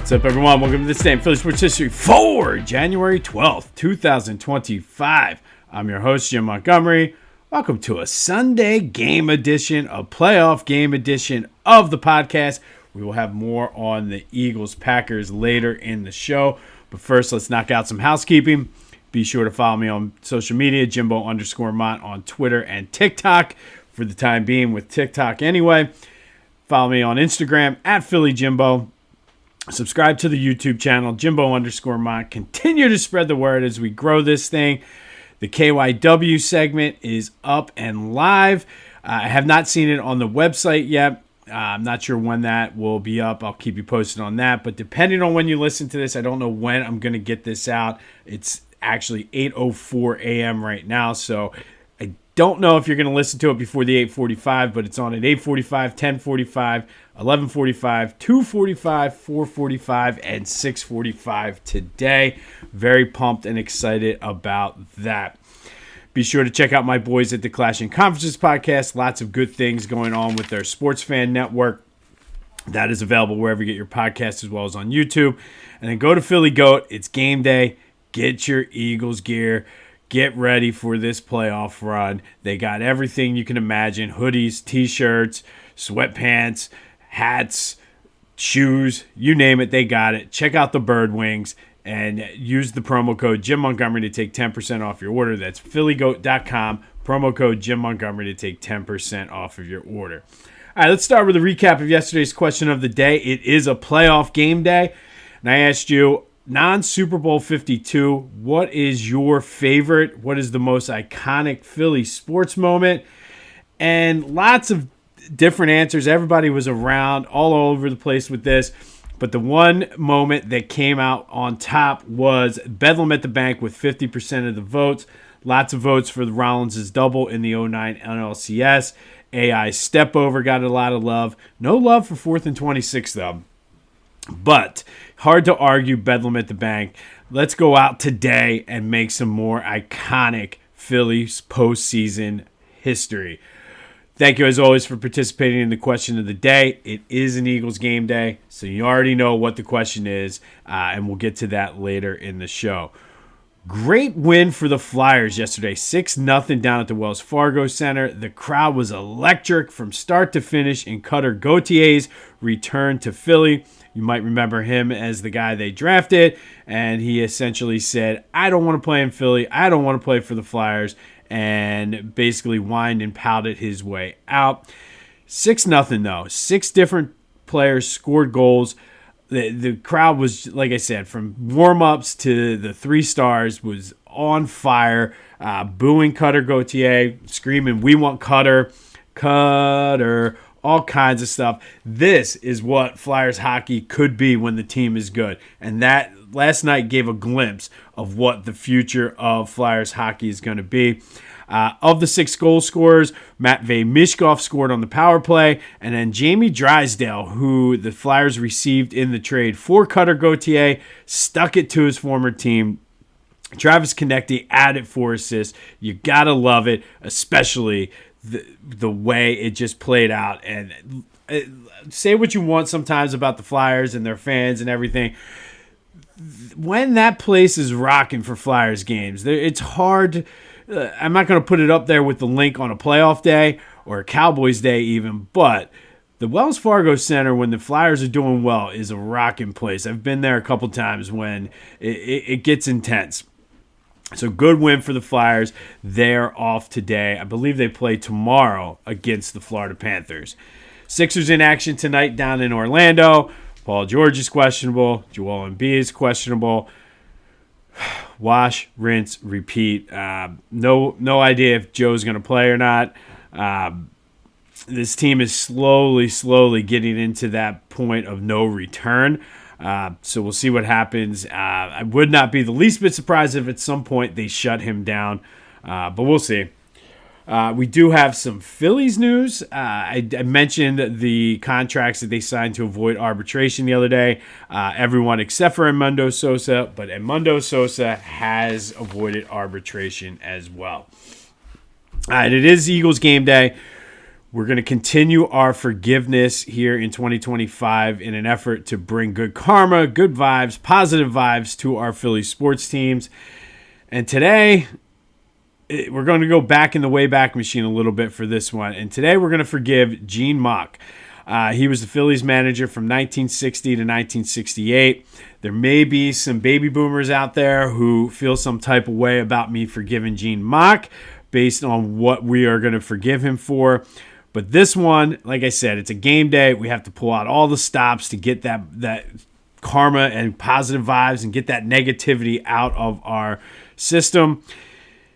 What's up, everyone? Welcome to this day in Philly Sports History for January 12th, 2025. I'm your host, Jim Montgomery. Welcome to a Sunday game edition, a playoff game edition of the podcast. We will have more on the Eagles-Packers later in the show. But first, let's knock out some housekeeping. Be sure to follow me on social media, Jimbo_Mont on Twitter and TikTok. For the time being with TikTok anyway. Follow me on Instagram at PhillyJimbo. Subscribe to the YouTube channel, Jimbo_Mont. Continue to spread the word as we grow this thing. The KYW segment is up and live. I have not seen it on the website yet. I'm not sure when that will be up. I'll keep you posted on that. But depending on when you listen to this, I don't know when I'm going to get this out. It's actually 8:04 a.m. right now, so I don't know if you're going to listen to it before the 8:45, but it's on at 8:45, 10:45, 11:45, 2:45, 4:45, and 6:45 today. Very pumped and excited about that. Be sure to check out my boys at the Clash and Conferences podcast. Lots of good things going on with their Sports Fan Network. That is available wherever you get your podcasts as well as on YouTube. And then go to Philly Goat. It's game day. Get your Eagles gear. Get ready for this playoff run. They got everything you can imagine. Hoodies, t-shirts, sweatpants, hats, shoes, you name it, they got it. Check out the Bird Wings and use the promo code Jim Montgomery to take 10% off your order. That's phillygoat.com, promo code Jim Montgomery to take 10% off of your order. All right, let's start with a recap of yesterday's question of the day. It is a playoff game day, and I asked you, non-Super Bowl 52, what is your favorite? What is the most iconic Philly sports moment? And lots of different answers. Everybody was around all over the place with this. But the one moment that came out on top was Bedlam at the Bank with 50% of the votes. Lots of votes for the Rollins' double in the 09 NLCS. AI step over got a lot of love. No love for 4th and 26, though. But hard to argue Bedlam at the Bank. Let's go out today and make some more iconic Phillies postseason history. Thank you, as always, for participating in the question of the day. It is an Eagles game day, so you already know what the question is, and we'll get to that later in the show. Great win for the Flyers yesterday, 6-0 down at the Wells Fargo Center. The crowd was electric from start to finish in Cutter Gauthier's return to Philly. You might remember him as the guy they drafted, and he essentially said, I don't want to play in Philly. I don't want to play for the Flyers, and basically whined and pouted his way out. 6-0, though. 6 different players scored goals. The crowd was, like I said, from warm-ups to the 3 stars, was on fire, booing Cutter Gauthier, screaming, we want Cutter, Cutter, all kinds of stuff. This is what Flyers hockey could be when the team is good. And that last night gave a glimpse of what the future of Flyers hockey is going to be. Of the 6 goal scorers, Matvei Mishkov scored on the power play, and then Jamie Drysdale, who the Flyers received in the trade for Cutter Gauthier, stuck it to his former team. Travis Konecny added 4 assists. You got to love it, especially the way it just played out. And say what you want sometimes about the Flyers and their fans and everything. When that place is rocking for Flyers games, it's hard. I'm not going to put it up there with the Linc on a playoff day or a Cowboys day even, but the Wells Fargo Center, when the Flyers are doing well, is a rocking place. I've been there a couple times when it gets intense. So good win for the Flyers. They're off today. I believe they play tomorrow against the Florida Panthers. Sixers in action tonight down in Orlando. Paul George is questionable. Joel Embiid is questionable. Wash, rinse, repeat. No idea if Joe's going to play or not. This team is slowly getting into that point of no return. So we'll see what happens. I would not be the least bit surprised if at some point they shut him down, but we'll see. We do have some Phillies news. I mentioned the contracts that they signed to avoid arbitration the other day. Everyone except for Edmundo Sosa, but Edmundo Sosa has avoided arbitration as well. All right, it is Eagles game day. We're going to continue our forgiveness here in 2025 in an effort to bring good karma, good vibes, positive vibes to our Philly sports teams. And today, we're going to go back in the Wayback Machine a little bit for this one. And today, we're going to forgive Gene Mauch. He was the Phillies manager from 1960 to 1968. There may be some baby boomers out there who feel some type of way about me forgiving Gene Mauch based on what we are going to forgive him for. But this one, like I said, it's a game day. We have to pull out all the stops to get that karma and positive vibes and get that negativity out of our system.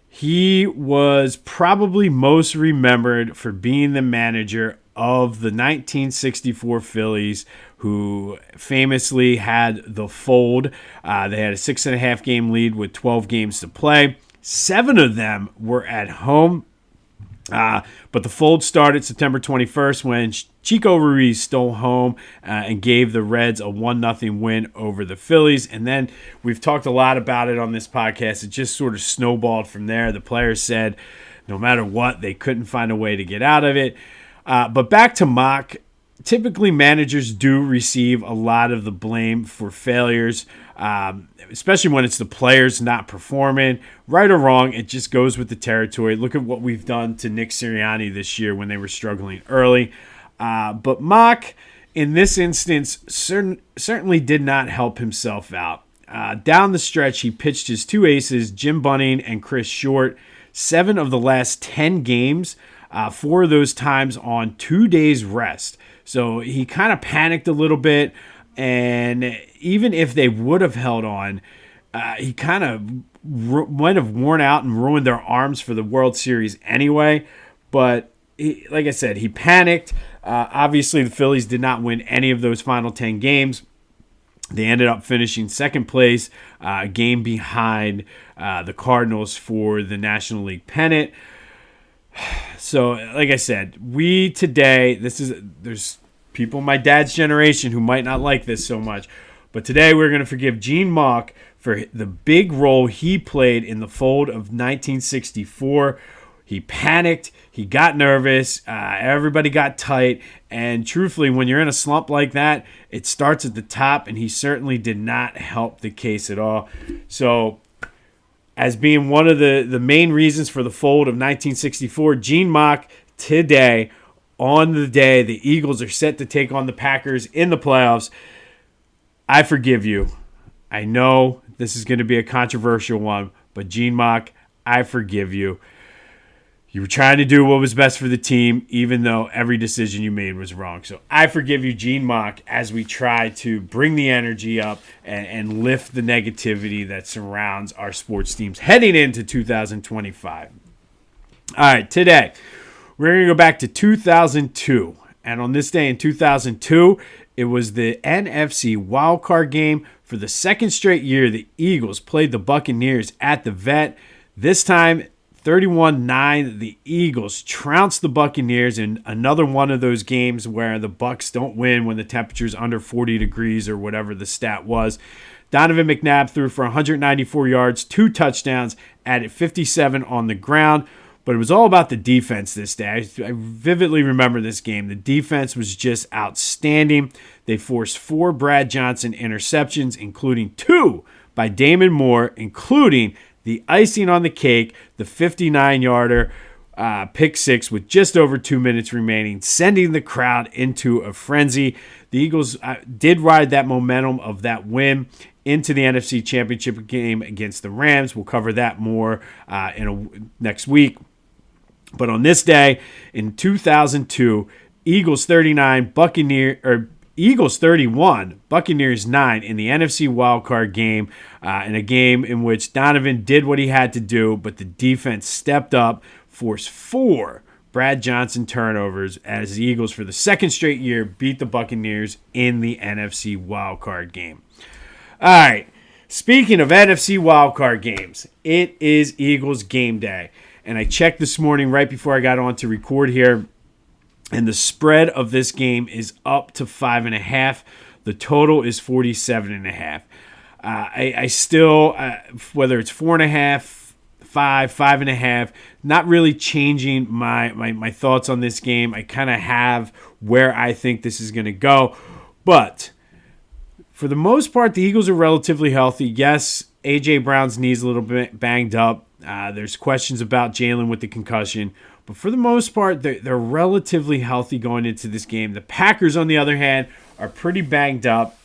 He was probably most remembered for being the manager of the 1964 Phillies, who famously had the Phold. They had a 6.5 game lead with 12 games to play. 7 of them were at home. But the Phold started September 21st when Chico Ruiz stole home and gave the Reds a 1-0 win over the Phillies. And then we've talked a lot about it on this podcast. It just sort of snowballed from there. The players said no matter what, they couldn't find a way to get out of it. But back to Mauch. Typically, managers do receive a lot of the blame for failures, especially when it's the players not performing. Right or wrong, it just goes with the territory. Look at what we've done to Nick Sirianni this year when they were struggling early. But Mauch, in this instance, certainly did not help himself out. Down the stretch, he pitched his 2 aces, Jim Bunning and Chris Short, 7 of the last 10 games, 4 of those times on 2 days rest. So he kind of panicked a little bit, and even if they would have held on, he kind of might have worn out and ruined their arms for the World Series anyway. But like I said, he panicked. Obviously, the Phillies did not win any of those final 10 games. They ended up finishing second place, a game behind the Cardinals for the National League pennant. So, like I said, there's people in my dad's generation who might not like this so much, but today we're going to forgive Gene Mauch for the big role he played in the Phold of 1964. He panicked, he got nervous, everybody got tight, and truthfully, when you're in a slump like that, it starts at the top, and he certainly did not help the case at all. So, as being one of the main reasons for the Phold of 1964, Gene Mauch today, on the day the Eagles are set to take on the Packers in the playoffs, I forgive you. I know this is going to be a controversial one, but Gene Mauch, I forgive you. You were trying to do what was best for the team, even though every decision you made was wrong. So I forgive you, Gene Mauch, as we try to bring the energy up and lift the negativity that surrounds our sports teams heading into 2025. All right, today we're going to go back to 2002. And on this day in 2002, it was the NFC Wild Card game. For the second straight year, the Eagles played the Buccaneers at the Vet. This time, 31-9, the Eagles trounced the Buccaneers in another one of those games where the Bucs don't win when the temperature's under 40 degrees or whatever the stat was. Donovan McNabb threw for 194 yards, 2 touchdowns, added 57 on the ground. But it was all about the defense this day. I vividly remember this game. The defense was just outstanding. They forced 4 Brad Johnson interceptions, including 2 by Damon Moore, including the icing on the cake, the 59-yarder pick 6 with just over 2 minutes remaining, sending the crowd into a frenzy. The Eagles did ride that momentum of that win into the NFC Championship game against the Rams. We'll cover that more next week. But on this day in 2002, Eagles 39, Eagles 31, Buccaneers 9 in the NFC Wild Card game, in a game in which Donovan did what he had to do, but the defense stepped up, forced 4 Brad Johnson turnovers as the Eagles for the second straight year beat the Buccaneers in the NFC Wild Card game. All right, speaking of NFC Wild Card games, it is Eagles game day. And I checked this morning right before I got on to record here, and the spread of this game is up to 5.5. The total is 47.5. I still, whether it's 4.5, 5.5. Not really changing my thoughts on this game. I kind of have where I think this is going to go. But for the most part, the Eagles are relatively healthy. Yes, A.J. Brown's knee's a little bit banged up. There's questions about Jalen with the concussion. But for the most part, they're relatively healthy going into this game. The Packers, on the other hand, are pretty banged up.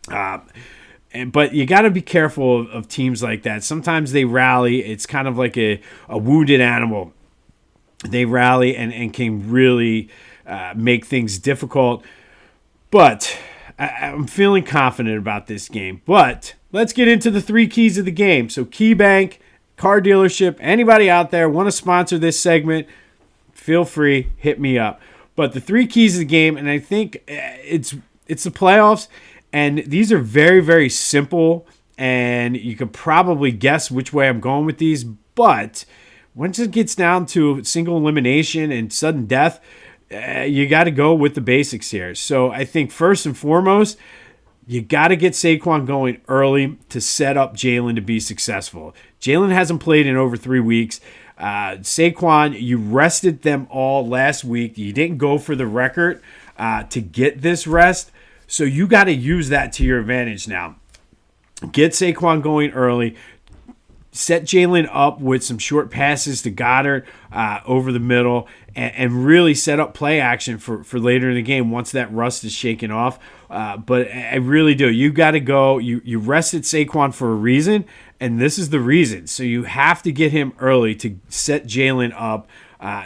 But you got to be careful of teams like that. Sometimes they rally. It's kind of like a wounded animal. They rally and can really make things difficult. But I'm feeling confident about this game. But let's get into the 3 keys of the game. So KeyBank, car dealership, anybody out there want to sponsor this segment, feel free, hit me up. But the 3 keys of the game, and I think it's the playoffs, and these are very, very simple, and you could probably guess which way I'm going with these. But once it gets down to single elimination and sudden death, you got to go with the basics here. So I think first and foremost, you got to get Saquon going early to set up Jalen to be successful. Jalen hasn't played in over 3 weeks. Saquon, you rested them all last week. You didn't go for the record to get this rest. So you got to use that to your advantage now. Get Saquon going early. Set Jalen up with some short passes to Goddard over the middle and really set up play action for later in the game once that rust is shaken off. But I really do. You got to go. You rested Saquon for a reason, and this is the reason. So you have to get him early to set Jalen up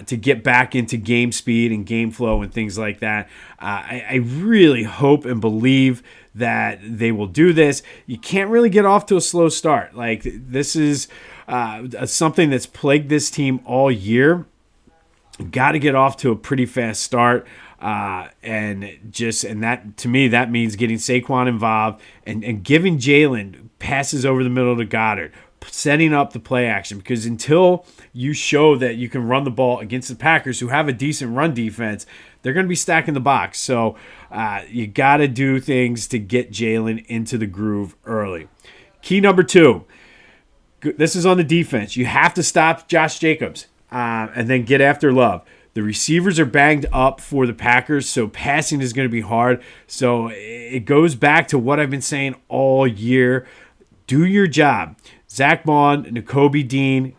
to get back into game speed and game flow and things like that. I really hope and believe that they will do this. You can't really get off to a slow start. Like, this is something that's plagued this team all year. Got to get off to a pretty fast start. And that, to me, that means getting Saquon involved and giving Jalen passes over the middle to Goddard, setting up the play action, because until you show that you can run the ball against the Packers, who have a decent run defense, they're going to be stacking the box. So you got to do things to get Jalen into the groove early. Key number 2, this is on the defense. You have to stop Josh Jacobs and then get after Love. The receivers are banged up for the Packers, so passing is going to be hard. So it goes back to what I've been saying all year. Do your job. Zach Bond, Nakobe Dean,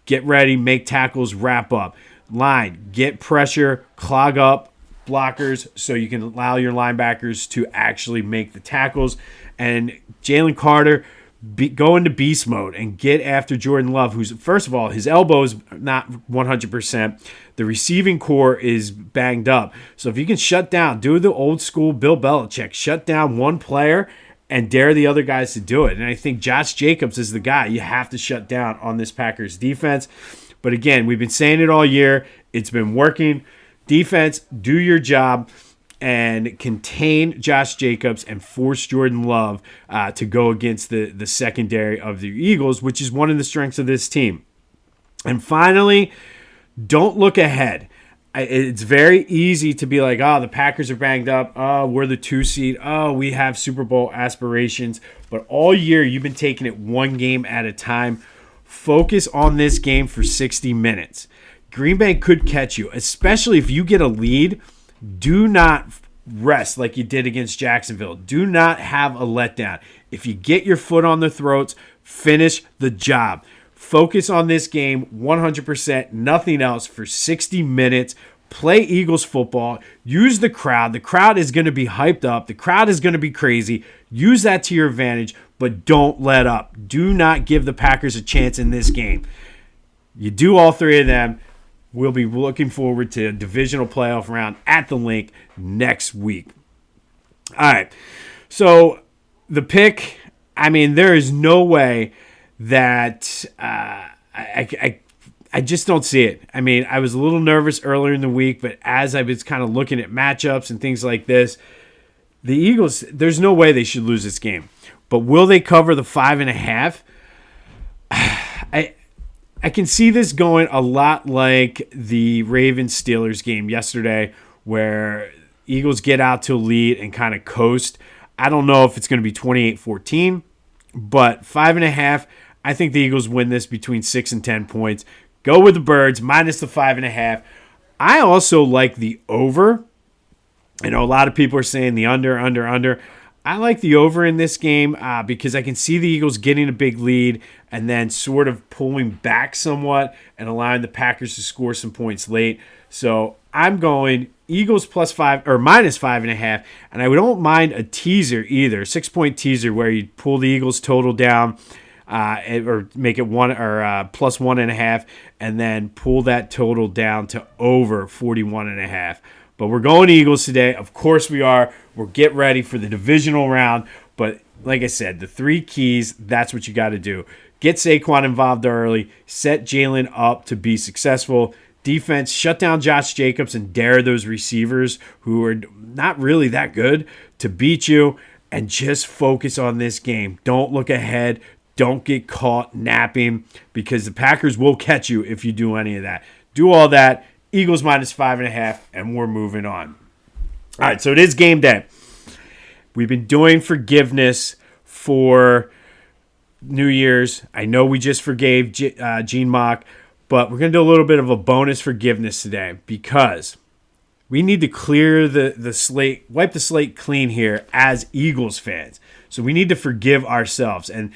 get ready, make tackles, wrap up. Line, get pressure, clog up blockers so you can allow your linebackers to actually make the tackles. And Jalen Carter, go into beast mode and get after Jordan Love, who's, first of all, his elbow is not 100%. The receiving core is banged up. So if you can shut down, do the old school Bill Belichick, shut down one player and dare the other guys to do it. And I think Josh Jacobs is the guy you have to shut down on this Packers defense. But again, we've been saying it all year. It's been working. Defense, do your job and contain Josh Jacobs and force Jordan Love to go against the secondary of the Eagles, which is one of the strengths of this team. And finally, don't look ahead. It's very easy to be like, oh, the Packers are banged up. Oh, we're the 2 seed. Oh, we have Super Bowl aspirations. But all year, you've been taking it one game at a time. Focus on this game for 60 minutes. Green Bay could catch you, especially if you get a lead. Do not rest like you did against Jacksonville. Do not have a letdown. If you get your foot on their throats, finish the job. Focus on this game 100%, nothing else, for 60 minutes. Play Eagles football. Use the crowd. The crowd is going to be hyped up. The crowd is going to be crazy. Use that to your advantage, but don't let up. Do not give the Packers a chance in this game. You do all 3 of them. We'll be looking forward to a divisional playoff round at the Linc next week. All right. So the pick, I mean, there is no way that I just don't see it. I mean, I was a little nervous earlier in the week, but as I was kind of looking at matchups and things like this, the Eagles, there's no way they should lose this game. But will they cover the 5.5? I can see this going a lot like the Ravens-Steelers game yesterday, where Eagles get out to a lead and kind of coast. I don't know if it's going to be 28-14, but 5.5, I think the Eagles win this between 6 and 10 points. Go with the Birds, minus the 5.5. I also like the over. I know a lot of people are saying the under. I like the over in this game because I can see the Eagles getting a big lead and then sort of pulling back somewhat and allowing the Packers to score some points late. So I'm going Eagles plus 5 or minus 5.5, and I don't mind a teaser either, 6-point teaser where you pull the Eagles total down or make it plus 1.5, and then pull that total down to over 41.5. But we're going Eagles today. Of course we are. We'll get ready for the divisional round. But like I said, the 3 keys, that's what you got to do. Get Saquon involved early. Set Jalen up to be successful. Defense, shut down Josh Jacobs and dare those receivers who are not really that good to beat you. And just focus on this game. Don't look ahead. Don't get caught napping because the Packers will catch you if you do any of that. Do all that. Eagles minus 5.5, and we're moving on. All right, so it is game day. We've been doing forgiveness for New Year's. I know we just forgave Gene Mauch, but we're going to do a little bit of a bonus forgiveness today because we need to clear the slate, wipe the slate clean here as Eagles fans. So we need to forgive ourselves. And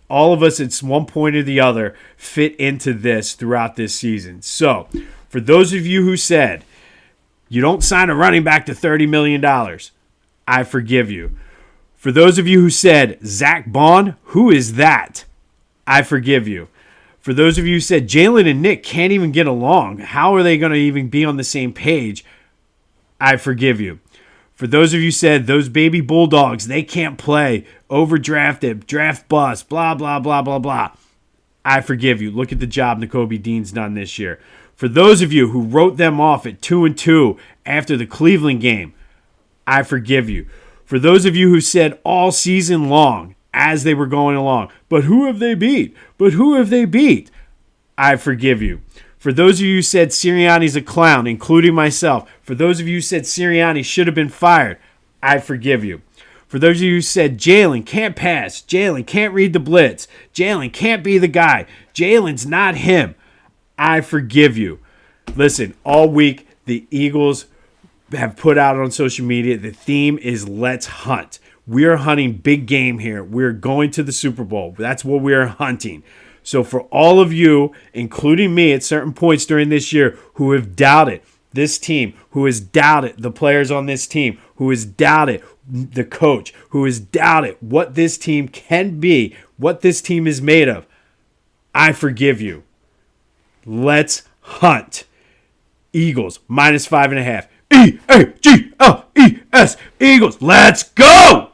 all of us, at one point or the other, fit into this throughout this season. So for those of you who said, you don't sign a running back to $30 million, I forgive you. For those of you who said, Zach Bond, who is that? I forgive you. For those of you who said, Jalen and Nick can't even get along, how are they going to even be on the same page? I forgive you. For those of you who said, those baby Bulldogs, they can't play, overdrafted, draft bust, blah, blah, blah, blah, blah. I forgive you. Look at the job Nakobe Dean's done this year. For those of you who wrote them off at 2-2 after the Cleveland game, I forgive you. For those of you who said all season long as they were going along, but who have they beat? But who have they beat? I forgive you. For those of you who said Sirianni's a clown, including myself, for those of you who said Sirianni should have been fired, I forgive you. For those of you who said Jalen can't pass, Jalen can't read the blitz, Jalen can't be the guy, Jalen's not him, I forgive you. Listen, all week the Eagles have put out on social media, the theme is let's hunt. We're hunting big game here. We're going to the Super Bowl. That's what we're hunting. So for all of you, including me at certain points during this year, who have doubted this team, who has doubted the players on this team, who has doubted the coach, who has doubted what this team can be, what this team is made of, I forgive you. Let's hunt. Eagles, minus 5.5. E-A-G-L-E-S. Eagles, let's go!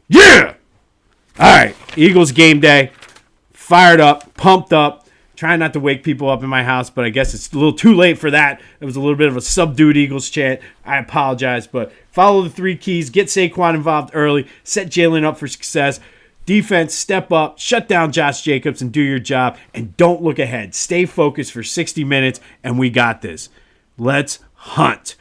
Yeah! All right, Eagles game day. Fired up, pumped up. Trying not to wake people up in my house, but I guess it's a little too late for that. It was a little bit of a subdued Eagles chant. I apologize, but follow the 3 keys. Get Saquon involved early. Set Jalen up for success. Defense, step up, shut down Josh Jacobs, and do your job. And don't look ahead. Stay focused for 60 minutes, and we got this. Let's hunt.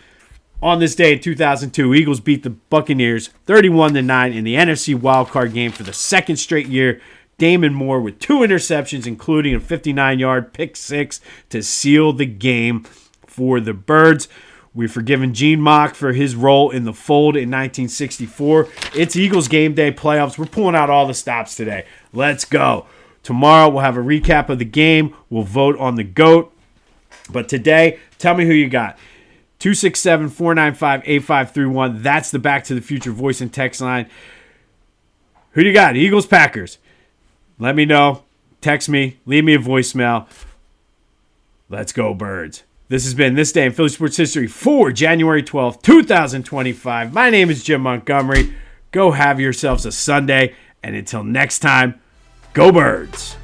On this day in 2002, Eagles beat the Buccaneers 31-9 in the NFC Wild Card game for the second straight year. Damon Moore with 2 interceptions, including a 59-yard pick 6 to seal the game for the Birds. We've forgiven Gene Mauch for his role in the Phold in 1964. It's Eagles game day playoffs. We're pulling out all the stops today. Let's go. Tomorrow we'll have a recap of the game. We'll vote on the GOAT. But today, tell me who you got. 267-495-8531. That's the Back to the Future voice and text line. Who do you got? Eagles, Packers. Let me know. Text me. Leave me a voicemail. Let's go, Birds. This has been This Day in Philly Sports History for January 12th, 2025. My name is Jim Montgomery. Go have yourselves a Sunday. And until next time, go Birds.